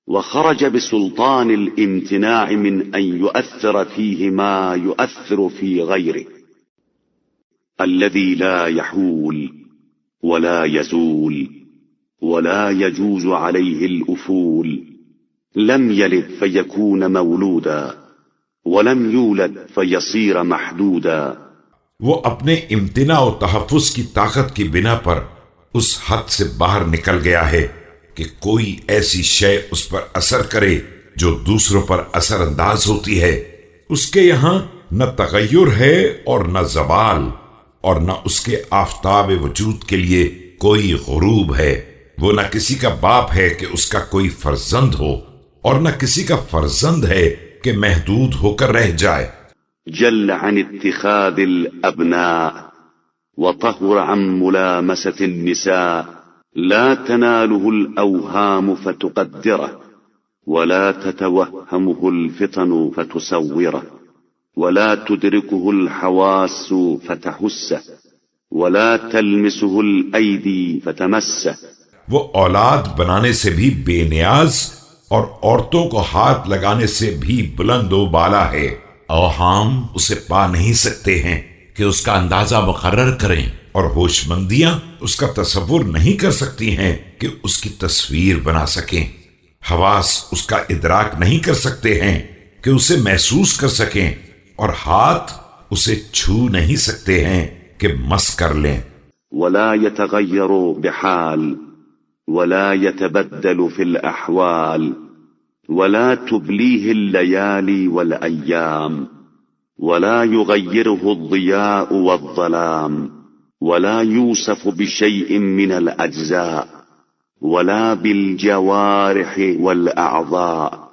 وخرج بسلطان الامتناع من أن يؤثر فيه ما يؤثر في غيره الذي لا يحول ولا يزول ولا يجوز عليه الأفول. لم يلد فيكون مولودا ولم يولد فيصير محدودا. وہ اپنے امتناع و تحفظ کی طاقت کی بنا پر اس حد سے باہر نکل گیا ہے کہ کوئی ایسی شے اس پر اثر کرے جو دوسروں پر اثر انداز ہوتی ہے. اس کے یہاں نہ تغیر ہے اور نہ زوال، اور نہ اس کے آفتاب وجود کے لیے کوئی غروب ہے. وہ نہ کسی کا باپ ہے کہ اس کا کوئی فرزند ہو، اور نہ کسی کا فرزند ہے کہ محدود ہو کر رہ جائے. جل عن اتخاذ الأبناء وطهر عن ملامسة النساء. لا تناله الأوهام فتقدره ولا تتوهمه الفطن فتصوره ولا تدركه الحواس فتحسه ولا تلمسه الأيدي فتمسه. وہ اولاد بنانے سے بھی بے نیاز اور عورتوں کو ہاتھ لگانے سے بھی بلند و بالا ہے. اوہام اسے پا نہیں سکتے ہیں کہ اس کا اندازہ مقرر کریں، اور ہوش مندیاں اس کا تصور نہیں کر سکتی ہیں کہ اس کی تصویر بنا سکیں. حواس اس کا ادراک نہیں کر سکتے ہیں کہ اسے محسوس کر سکیں، اور ہاتھ اسے چھو نہیں سکتے ہیں کہ مس کر لیں. ولا يتغير بحال ولا يتبدل في الأحوال ولا تبليه الليالي والأيام ولا يغيره الضياء والظلام ولا يوصف بشيء من الأجزاء ولا بالجوارح والأعضاء